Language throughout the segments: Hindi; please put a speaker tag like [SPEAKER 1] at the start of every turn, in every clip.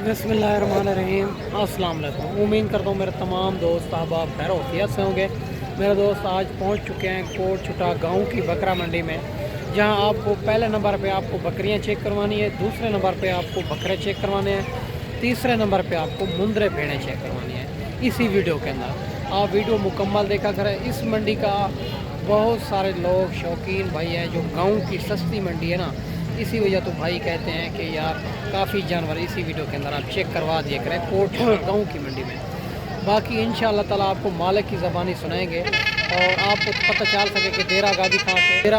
[SPEAKER 1] बिस्मिल्लाहिर्रहमानिर्रहीम। अस्सलाम वालेकुम। उम्मीद करता हूँ मेरे तमाम दोस्त अहबाब खैर वफियत से होंगे। मेरे दोस्त आज पहुँच चुके हैं कोट छुटा गाँव की बकरा मंडी में, जहाँ आपको पहले नंबर पे आपको बकरियाँ चेक करवानी है, दूसरे नंबर पे आपको बकरे चेक करवाने हैं, तीसरे नंबर पे आपको मुंदरे भेड़ें चेक करवानी है। इसी वीडियो के अंदर आप वीडियो मुकम्मल देखा करें। इस मंडी का बहुत सारे लोग शौकीन भाई हैं, जो गाँव की सस्ती मंडी है ना, इसी वजह तो भाई कहते हैं कि यार काफ़ी जानवर इसी वीडियो के अंदर आप चेक करवा दिया करें कोट गाँव की मंडी में। बाकी इंशाअल्लाह ताला आपको मालिक की ज़बानी सुनाएंगे और आपको पता चल सके कि देरा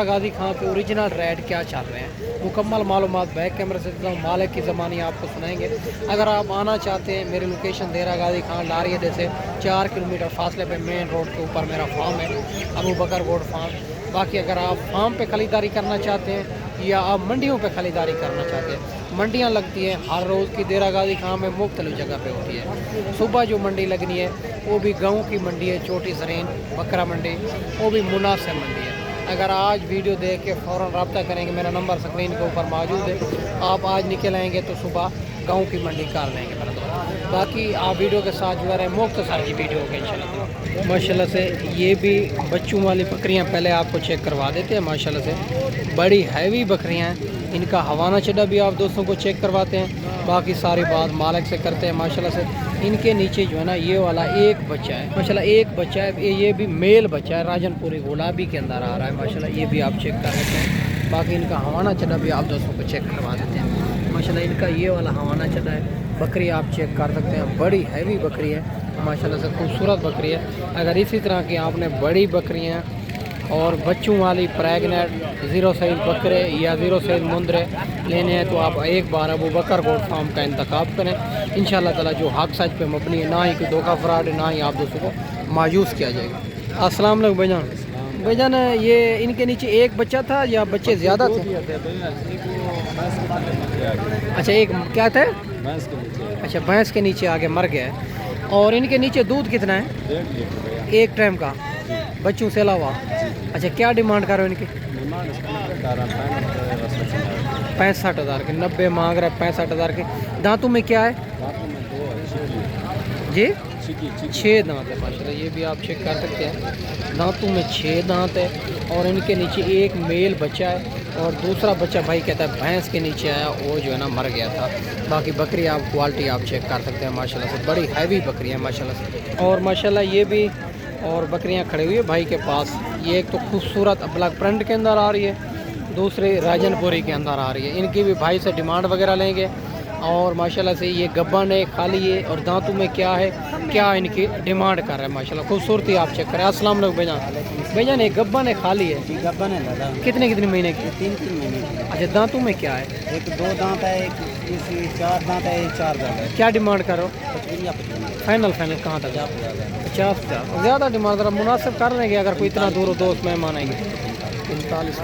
[SPEAKER 1] गाजी खां के ओरिजिनल रेट क्या चल रहे हैं। मुकम्मल मालूमात बैक कैमरे से मालिक की ज़बानी आपको सुनाएंगे। अगर आप आना चाहते हैं, मेरी लोकेशन देरा गाजी खां लारियदे से 4 किलोमीटर फासले पे मेन रोड के ऊपर मेरा फार्म है, अबू बकर गोड फार्म। बाकी अगर आप फार्म पे खरीदारी करना चाहते हैं या आप मंडियों पे खरीदारी करना चाहते हैं, मंडियां लगती हैं हर रोज़ की देरा गाजी खां में मुख्तलिफ जगह पे होती है। सुबह जो मंडी लगनी है वो भी गाँव की मंडी है, छोटी सरीन बकरा मंडी, वो भी मुनासिब मंडी है। अगर आज वीडियो देख के फ़ौरन रब्ता करेंगे, मेरा नंबर स्क्रीन के ऊपर मौजूद है। आप आज निकल आएँगे तो सुबह गाँव की मंडी कर लेंगे मेरा दोस्त। बाकी आप वीडियो के साथ जुड़ा रहे, मुख्तसर की वीडियो होगी इंशाल्लाह। माशाल्लाह से ये भी बच्चों वाली बकरियां पहले आपको चेक करवा देते हैं। माशाल्लाह से बड़ी हैवी बकरियां हैं, इनका हवाना चढ़ा भी आप दोस्तों को चेक करवाते हैं। बाकी सारी बात मालिक से करते हैं। माशाल्लाह से इनके नीचे जो है ना ये वाला एक बच्चा है, माशाल्लाह एक बच्चा है, ये भी मेल बच्चा है, राजनपुरी गुलाबी के अंदर आ रहा है। माशाल्लाह ये भी आप चेक कर लेते हैं। बाकी इनका हवाना चढ़ा भी आप दोस्तों को चेक करवा देते हैं। माशाल्लाह इनका ये वाला हवाना चढ़ा है, बकरी आप चेक कर सकते हैं। बड़ी हैवी बकरी है, माशाल्लाह से खूबसूरत बकरी है। अगर इसी तरह की आपने बड़ी बकरियां और बच्चों वाली प्रेगनेंट 0 साइज बकरे या 0 साइज मुंदरे लेने हैं तो आप एक बार अबू बकर गोट फार्म का इंतखाब करें। इंशाल्लाह ताला जो हक सच पे मबनी है, ना ही कोई धोखा फ्रॉड है, ना ही आप दोस्तों को मायूस किया जाएगा। अस्सलाम वालेकुम भाईजान, ये इनके नीचे एक बच्चा था या बच्चे ज़्यादा थे? अच्छा एक क्या था? अच्छा भैंस के नीचे आगे मर गया है। और इनके नीचे दूध कितना है एक टाइम का बच्चों से अलावा? अच्छा क्या डिमांड कर रहे हो इनकी? 65,000 के, 90 मांग रहा है, 65,000 के। दांतों में क्या है जी? 6 दांत है माशाल्लाह, ये भी आप चेक कर सकते हैं। दांतों में 6 दांत है और इनके नीचे एक मेल बच्चा है और दूसरा बच्चा भाई कहता है भैंस के नीचे आया, वो जो है ना मर गया था। बाकी बकरी आप क्वालिटी आप चेक कर सकते हैं। माशाल्लाह से बड़ी हैवी बकरी है माशाल्लाह से। और माशाल्लाह ये भी और बकरियां खड़ी हुई है भाई के पास। ये एक तो खूबसूरत ब्लैक प्रिंट के अंदर आ रही है, दूसरे राजनपुरी के अंदर आ रही है। इनकी भी भाई से डिमांड वगैरह लेंगे। और माशाल्लाह से ये गब्बन है, खाली है। और दांतों में क्या है, क्या इनकी डिमांड कर रहा है माशाल्लाह, खूबसूरती आप चेक करें। अस्सलाम वालेकुम भाईजान, एक गब्बन है, खाली है?
[SPEAKER 2] गब्बन है दादा।
[SPEAKER 1] कितने महीने की?
[SPEAKER 2] 3 महीने की।
[SPEAKER 1] अच्छा दांतों में क्या है?
[SPEAKER 2] एक 2 दांत है, एक 4 दांत है, एक 4 दांत है।
[SPEAKER 1] क्या डिमांड करो?
[SPEAKER 2] 55
[SPEAKER 1] फाइनल कहाँ तक? 50,000 ज़्यादा डिमांड ज़रा मुनासिब कर रहे हैं अगर कोई इतना दूर दोस्त मेहमान आएंगे। 45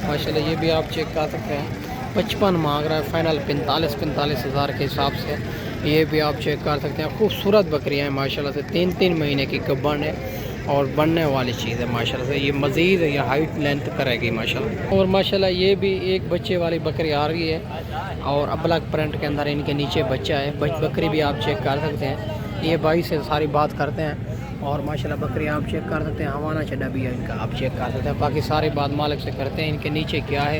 [SPEAKER 1] माशाल्लाह ये भी आप चेक कर सकते हैं। 55 मांग रहा है, फाइनल 45 हज़ार के हिसाब से। ये भी आप चेक कर सकते हैं। खूबसूरत बकरियाँ हैं माशाल्लाह से, 3 महीने की गब्बन है और बनने वाली चीज़ है माशाल्लाह से। ये मज़ीद ये हाइट लेंथ करेगी माशाल्लाह। और माशाल्लाह ये भी एक बच्चे वाली बकरी आ रही है और अबलग प्रिंट के अंदर इनके नीचे बच्चा है। बकरी भी आप चेक कर सकते हैं। ये भाई से सारी बात करते हैं और माशाल्लाह बकरी आप चेक कर सकते हैं। हवाना चढ़ा भी है इनका, आप चेक कर सकते हैं। बाकी सारी बात मालिक से करते हैं। इनके नीचे क्या है,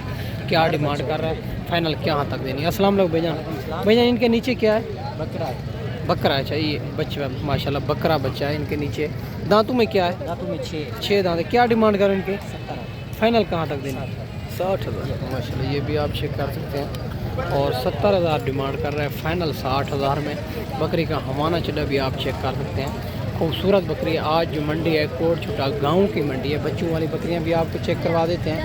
[SPEAKER 1] क्या डिमांड कर रहा है, फाइनल क्या तक देनी है। अस्सलाम वालेकुम भैया, इनके नीचे क्या है? बकरा है। चाहिए बच्चा माशाल्लाह, बकरा बच्चा है। इनके नीचे दांतों में क्या है?
[SPEAKER 2] दांतों में
[SPEAKER 1] 6 दांत है। क्या डिमांड कर रहे हैं इनके? फाइनल कहाँ तक देनी? 60,000 माशाल्लाह, ये भी आप चेक कर सकते हैं। और 70,000 डिमांड कर रहे हैं, फाइनल 60,000 में। बकरी का हवाना चढ़ा भी आप चेक कर सकते हैं। खूबसूरत बकरी है। आज जो मंडी है कोट छुटा गाँव की मंडी है। बच्चों वाली बकरियाँ भी आपको चेक करवा देते हैं,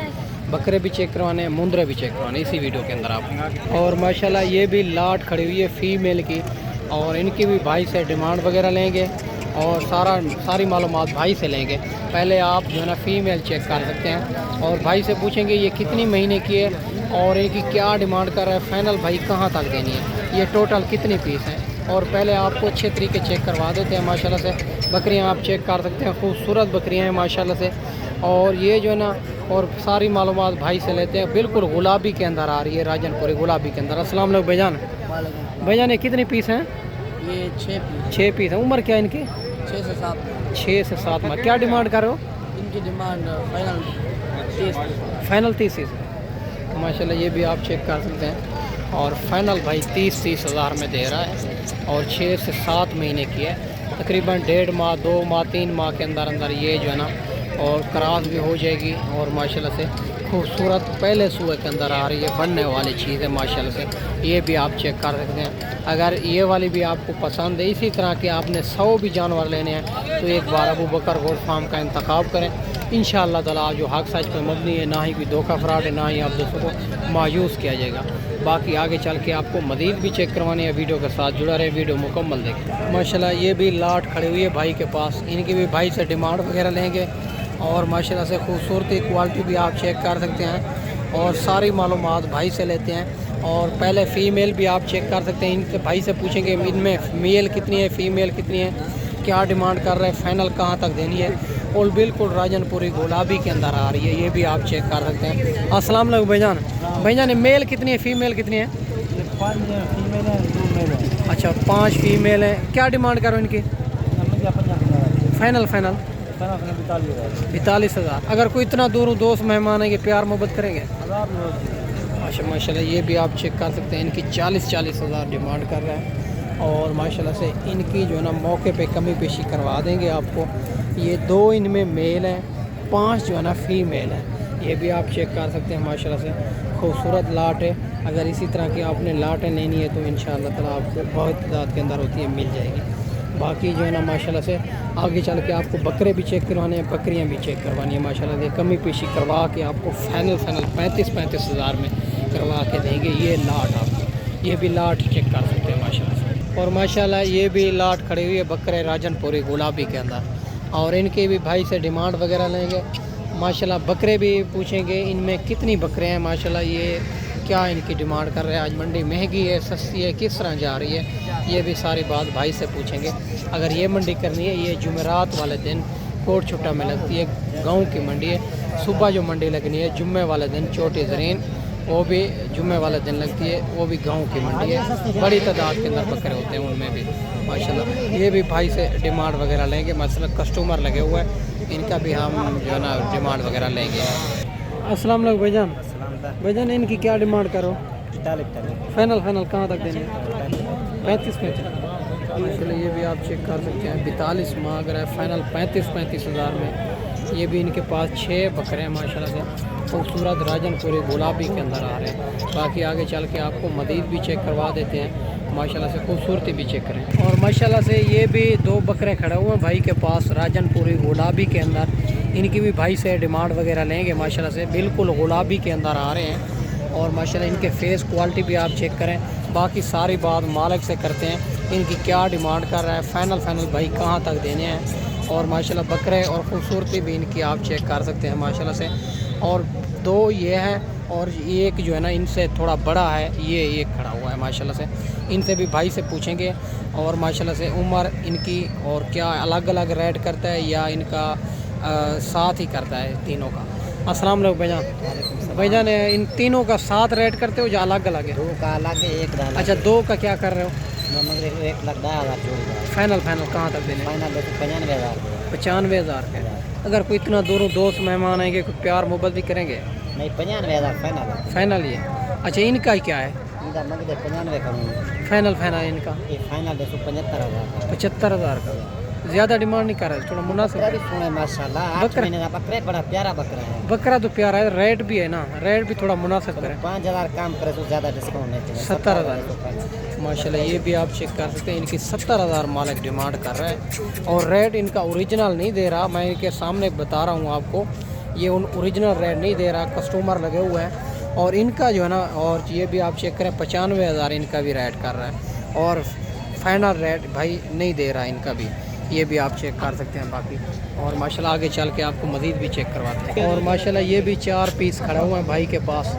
[SPEAKER 1] बकरे भी चेक करवाने हैं, मुंदरे भी चेक करवाने इसी वीडियो के अंदर आप। और माशाल्लाह ये भी लाट खड़ी हुई है फीमेल की, और इनकी भी भाई से डिमांड वगैरह लेंगे और सारी मालूमात भाई से लेंगे। पहले आप जो है ना फीमेल चेक कर सकते हैं और भाई से पूछेंगे ये कितनी महीने की है और इनकी क्या डिमांड कर रहा है, फाइनल भाई कहाँ तक देनी है, ये टोटल कितनी पीस हैं। और पहले आपको अच्छे तरीके चेक करवा देते हैं। माशाल्लाह से बकरियां आप चेक कर सकते हैं, खूबसूरत बकरियां हैं माशाल्लाह से। और ये जो है ना और सारी मालूमात भाई से लेते हैं। बिल्कुल गुलाबी के अंदर आ रही है, राजनपुरी गुलाबी के अंदर। अस्सलाम वालेकुम भाईजान। भाईजान ये कितने पीस हैं?
[SPEAKER 2] ये
[SPEAKER 1] 6 पीस हैं। उम्र क्या है इनकी?
[SPEAKER 2] 6 से 7।
[SPEAKER 1] 6 से 7 में। क्या डिमांड कर रहे हो?
[SPEAKER 2] इनकी डिमांड
[SPEAKER 1] फाइनल 30 है। माशाल्लाह ये भी आप चेक कर सकते हैं। और फाइनल भाई 30 हज़ार में दे रहा है और 6 से 7 महीने की है। तकरीबन 1.5 माह 2 माह 3 माह के अंदर अंदर ये जो है ना और क्रॉस भी हो जाएगी। और माशाल्लाह से खूबसूरत पहले सूए के अंदर आ रही है, बनने वाली चीज़ है माशाल्लाह से। ये भी आप चेक कर सकते हैं। अगर ये वाली भी आपको पसंद है, इसी तरह के आपने 100 भी जानवर लेने हैं तो एक बार अबू बकर गोट फार्म का इंतखाब करें। इंशाअल्लाह ताला जो हक सच पर मबनी है, ना ही कोई धोखा फ्रॉड है, ना ही आप दूसरों को मायूस किया जाएगा। बाकी आगे चल के आपको मज़ीद भी चेक करवाने हैं। वीडियो के साथ जुड़ा रहे, वीडियो मुकम्मल देखें। माशाल्लाह ये भी लाट खड़ी हुई है भाई के पास। इनकी भी भाई से डिमांड वगैरह लेंगे और माशाल्लाह से खूबसूरती क्वालिटी भी आप चेक कर सकते हैं और सारी मालूमात भाई से लेते हैं। और पहले फ़ीमेल भी आप चेक कर सकते हैं। इनसे भाई से पूछेंगे इनमें मेल कितनी है, फ़ीमेल कितनी है, क्या डिमांड कर रहे हैं, फ़ाइनल कहाँ तक देनी है। और बिल्कुल राजनपुरी गुलाबी के अंदर आ रही है, ये भी आप चेक कर सकते हैं। अस्सलाम वालेकुम भाईजान। भाईजान मेल कितनी है, फ़ीमेल कितनी है?
[SPEAKER 2] 5 फीमेल है, 2 मेल है।
[SPEAKER 1] अच्छा 5 फीमेल है। क्या डिमांड करो इनकी? फाइनल 42 हज़ार। अगर कोई इतना दूर दोस्त मेहमान है कि प्यार मोहब्बत करेंगे? अच्छा माशाल्लाह ये भी आप चेक कर सकते हैं। इनकी 40 हज़ार डिमांड कर रहा है और माशाल्लाह से इनकी जो है ना मौके पे कमी पेशी करवा देंगे आपको। ये 2 इनमें मेल हैं, 5 जो है ना फीमेल है। ये भी आप चेक कर सकते हैं। माशाल्लाह से खूबसूरत लाट है। अगर इसी तरह की आपने लाटें लेनी है तो इंशाअल्लाह ताला आपको बहुत तादाद के अंदर होती है, मिल जाएगी। बाकी जो है ना माशाल्लाह से आगे चल के आपको बकरे भी चेक करवाने हैं, बकरियां भी चेक करवानी है। माशाल्लाह से कमी पेशी करवा के आपको फाइनल 35 हज़ार में करवा के देंगे। ये लाट आपको, ये भी लाट चेक कर सकते हैं माशाल्लाह से। और माशाल्लाह ये भी लाट खड़ी हुई है बकरे राजनपुरी गुलाबी के अंदर और इनके भी भाई से डिमांड वगैरह लेंगे। माशाल्लाह बकरे भी पूछेंगे इनमें कितनी बकरे हैं, माशाल्लाह ये क्या इनकी डिमांड कर रहे हैं। आज मंडी महंगी है, सस्ती है, किस तरह जा रही है, ये भी सारी बात भाई से पूछेंगे। अगर ये मंडी करनी है, ये जुमेरात वाले दिन कोट छुट्टा में लगती है, गाँव की मंडी है। सुबह जो मंडी लगनी है जुम्मे वाले दिन छोटी ज़रीन, वो भी जुम्मे वाले दिन लगती है, वो भी गांव की मंडी है। बड़ी तादाद के अंदर बकरे होते हैं उनमें भी माशाल्लाह। ये भी भाई से डिमांड वगैरह लेंगे। मतलब कस्टमर लगे हुए हैं, इनका भी हम जो है ना डिमांड वगैरह लेंगे। अस्सलाम वालेकुम भाईजान। भाईजान इनकी क्या डिमांड करो? फाइनल कहाँ तक देंगे? 35 माशाल्लाह ये भी आप चेक कर सकते हैं। 42 मांग रहा है, फाइनल 35 हज़ार में। ये भी इनके पास 6 बकरे हैं माशाल्लाह से खूबसूरत राजनपुरी गुलाबी के अंदर आ रहे हैं। बाकी आगे चल के आपको मज़ीद भी चेक करवा देते हैं। माशाल्लाह से खूबसूरती भी चेक करें। और माशाल्लाह से ये भी 2 बकरे खड़े हुए हैं भाई के पास राजनपुरी गुलाबी के अंदर। इनकी भी भाई से डिमांड वगैरह लेंगे। माशाल्लाह से बिल्कुल गुलाबी के अंदर आ रहे हैं और माशाल्लाह इनके फेस क्वालिटी भी आप चेक करें। बाकी सारी बात मालिक से करते हैं, इनकी क्या डिमांड कर रहा है, फाइनल भाई कहाँ तक देने हैं। और माशाल्लाह बकरे और ख़ूबसूरती भी इनकी आप चेक कर सकते हैं माशाल्लाह से। और 2 ये हैं और एक जो है ना इनसे थोड़ा बड़ा है, ये एक खड़ा हुआ है माशाल्लाह से। इनसे भी भाई से पूछेंगे और माशाल्लाह से उम्र इनकी और क्या अलग अलग रेट करता है या इनका साथ ही करता है तीनों का। अस्सलाम वालेकुम भाईजान। भाईजान इन तीनों का साथ रेट करते हो या अलग अलग है?
[SPEAKER 2] 2 का अलग है, 1 का।
[SPEAKER 1] अच्छा 2 का क्या कर रहे हो?
[SPEAKER 2] 1,10,000
[SPEAKER 1] फाइनल कहाँ तक देने?
[SPEAKER 2] फाइनल 95,000।
[SPEAKER 1] 95,000 का। अगर कोई इतना दूरों दोस्त मेहमान आएंगे, कोई प्यार मोहब्बत भी करेंगे?
[SPEAKER 2] नहीं, 95,000 फाइनल है।
[SPEAKER 1] फाइनल ये। अच्छा इनका क्या है?
[SPEAKER 2] इनका मगद 95 करूँगा।
[SPEAKER 1] फाइनल इनका
[SPEAKER 2] ये फाइनल 75,000।
[SPEAKER 1] 75,000 का। ज़्यादा डिमांड नहीं कर रहे, थोड़ा मुनासिब है।
[SPEAKER 2] सुने माशाल्लाह, 8 महीने का बकरा, बड़ा प्यारा बकरा है।
[SPEAKER 1] बकरा तो प्यारा है, रेट भी है ना, रेट भी थोड़ा मुनासिब करें।
[SPEAKER 2] 5,000 काम करे तो ज़्यादा डिस्काउंट नहीं चाहिए।
[SPEAKER 1] 70,000 माशाल्लाह ये भी आप चेक कर सकते हैं। इनकी 70,000 मालिक डिमांड कर रहा है और रेट इनका ओरिजिनल नहीं दे रहा, मैं इनके सामने बता रहा हूँ आपको। ये उन ओरिजिनल रेट नहीं दे रहा, कस्टमर लगे हुए हैं। और इनका जो है ना, और ये भी आप चेक करें 95,000 इनका भी रेट कर रहा है और फाइनल रेट भाई नहीं दे रहा इनका भी, ये भी आप चेक कर सकते हैं। बाकी और माशाल्लाह आगे चल के आपको मज़ीद भी चेक करवाते हैं। और माशाल्लाह ये भी 4 पीस खड़े हुए हैं भाई के पास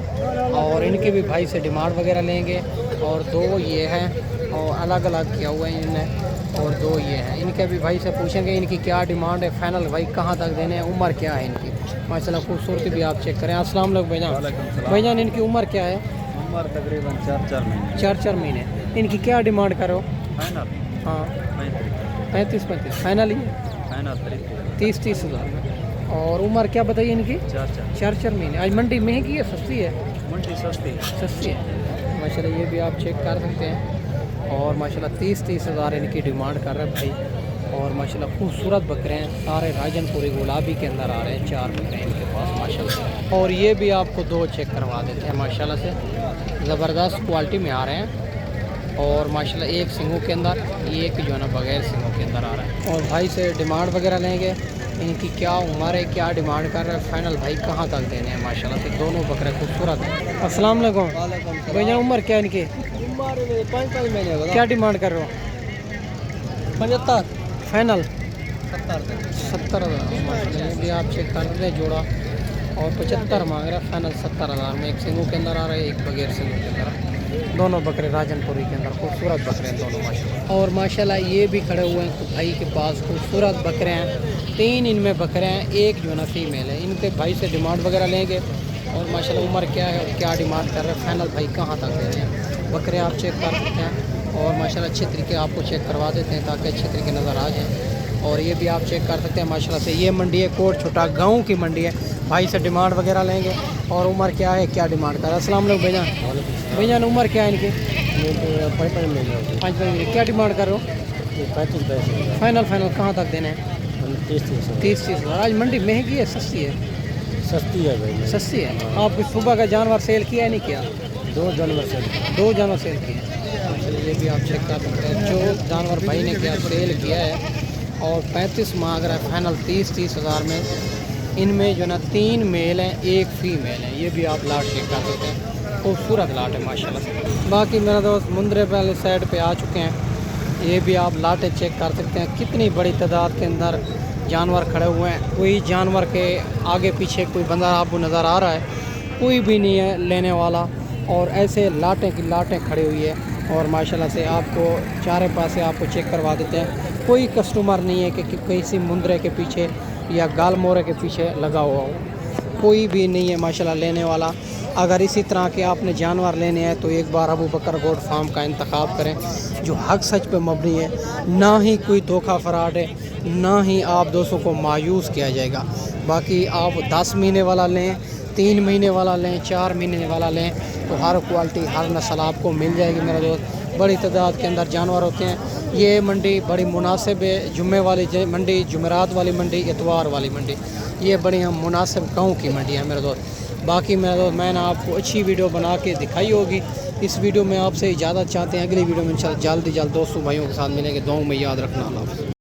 [SPEAKER 1] और इनके भी भाई से डिमांड वगैरह लेंगे। और 2 ये हैं और अलग अलग किया हुआ है इन्हें, और 2 ये हैं। इनके भी भाई से पूछेंगे इनकी क्या डिमांड है, फाइनल भाई कहाँ तक देने हैं, उम्र क्या है इनकी। माशाल्लाह खूबसूरती भी आप चेक करें। अस्सलाम वालेकुम भाईजान। भाईजान इनकी उम्र क्या है?
[SPEAKER 2] उम्र तकरीबन 4 महीने।
[SPEAKER 1] 4 महीने। इनकी क्या डिमांड करो?
[SPEAKER 2] फाइनल
[SPEAKER 1] हाँ 35 फाइनल ही है।
[SPEAKER 2] फाइनल
[SPEAKER 1] 30 हज़ार में। और उम्र क्या बताइए इनकी? 4 महीने। आज मंडी महंगी है सस्ती है?
[SPEAKER 2] मंडी
[SPEAKER 1] सस्ती है माशाल्लाह। ये भी आप चेक कर सकते हैं। और माशाल्लाह 30 हज़ार इनकी डिमांड कर रहे हैं भाई। और माशाल्लाह खूबसूरत बकरे हैं, सारे राजनपुरी गुलाबी के अंदर आ रहे हैं। 4 बकरे हैं इनके पास माशाल्लाह। और ये भी आपको 2 चेक करवा देते हैं माशाल्लाह से, ज़बरदस्त क्वालिटी में आ रहे हैं। और माशाल्लाह एक सिंगों के अंदर, एक जो है ना बगैर सिंगों के अंदर आ रहा है। और भाई से डिमांड वगैरह लेंगे, इनकी क्या उम्र है, क्या डिमांड कर रहे हैं, फाइनल भाई कहाँ तक देने हैं माशाल्लाह से। दोनों बकरे खूबसूरत हैं। अस्सलाम वालेकुम भैया, उम्र क्या है इनकी?
[SPEAKER 2] उम्र 5 महीने।
[SPEAKER 1] क्या डिमांड कर रहे हो?
[SPEAKER 2] 75
[SPEAKER 1] फाइनल
[SPEAKER 2] 70
[SPEAKER 1] हज़ार। ये भी आप चेक कर रहे हैं जोड़ा। और 75 मांग रहा है, फाइनल 70 हज़ार में। एक सिंगों के अंदर आ रहा है, एक बगैर सिंगों के अंदर। दोनों बकरे राजनपुरी के अंदर खूबसूरत बकरे हैं दोनों माशाल्लाह। और माशाल्लाह ये भी खड़े हुए हैं भाई के पास, खूबसूरत बकरे हैं। 3 इनमें बकरे हैं, एक जो है ना फीमेल है। इनके भाई से डिमांड वगैरह लेंगे। और माशाल्लाह उम्र क्या है और क्या डिमांड कर रहे हैं, फाइनल भाई कहाँ तक दे रहे हैं। बकरे आप चेक कर सकते हैं। और माशाल्लाह अच्छे तरीके आपको चेक करवा देते हैं ताकि अच्छे तरीके नज़र आ जाएँ। और ये भी आप चेक कर सकते हैं माशाल्लाह से। ये मंडी है कोट छोटा गाँव की मंडी है। भाई से डिमांड वगैरह लेंगे। और उम्र क्या है, क्या डिमांड कर रहा है। अस्सलाम वालेकुम भैया। भैया उम्र क्या है इनकी?
[SPEAKER 2] 5 महीने।
[SPEAKER 1] 5 महीने। क्या डिमांड कर रहे हो?
[SPEAKER 2] 35
[SPEAKER 1] फाइनल कहाँ तक देना है? 30 हज़ार। आज मंडी महंगी है सस्ती है?
[SPEAKER 2] सस्ती है भाई।
[SPEAKER 1] सस्ती है। आपको सुबह का जानवर सेल किया है नहीं किया?
[SPEAKER 2] 2 जानवर से
[SPEAKER 1] 2 जानवर सेल किए। ये भी आप चेक कर सकते हैं। जो जानवर भाई ने क्या सेल किया है। और 35 मांग रहा है, फाइनल 30 हज़ार में। इनमें जो ना 3 मेल हैं, एक फीमेल है। ये भी आप लाट चेक कर सकते हैं। खूबसूरत लाट है माशाल्लाह से। बाकी मेरा दोस्त मुंद्रे वाले साइड पे आ चुके हैं। ये भी आप लाटें चेक कर सकते हैं। कितनी बड़ी तादाद के अंदर जानवर खड़े हुए हैं। कोई जानवर के आगे पीछे कोई बंदा आपको नज़र आ रहा है, कोई भी नहीं है लेने वाला। और ऐसे लाटें की लाटें खड़ी हुई है। और माशाल्लाह से आपको चारे पासे आपको चेक करवा देते हैं। कोई कस्टमर नहीं है कि किसी मुंद्रे के पीछे या गाल मोरे के पीछे लगा हुआ हो। कोई भी नहीं है माशाल्लाह लेने वाला। अगर इसी तरह के आपने जानवर लेने हैं तो एक बार अबू बकर गोट फार्म का इंतखाब करें, जो हक सच पे मबनी है। ना ही कोई धोखा फराड है, ना ही आप दोस्तों को मायूस किया जाएगा। बाकी आप 10 महीने वाला लें, 3 महीने वाला लें, 4 महीने वाला लें, तो हर क्वालिटी हर नस्ल आपको मिल जाएगी मेरा दोस्त। बड़ी तादाद के अंदर जानवर होते हैं। ये मंडी बड़ी मुनासिब है। जुम्मे वाली मंडी, जुमेरात वाली मंडी, इतवार वाली मंडी, ये बड़ी हम मुनासिब गाँव की मंडी है मेरा दोस्त। बाकी मेरा दोस्त मैंने आपको अच्छी वीडियो बना के दिखाई होगी। इस वीडियो में आपसे इजाज़त चाहते हैं। अगली वीडियो में इंशाल्लाह जल्द दोस्तों भाइयों के साथ मिलेंगे। दुआओं में याद रखना। अल्लाह हाफ़िज़।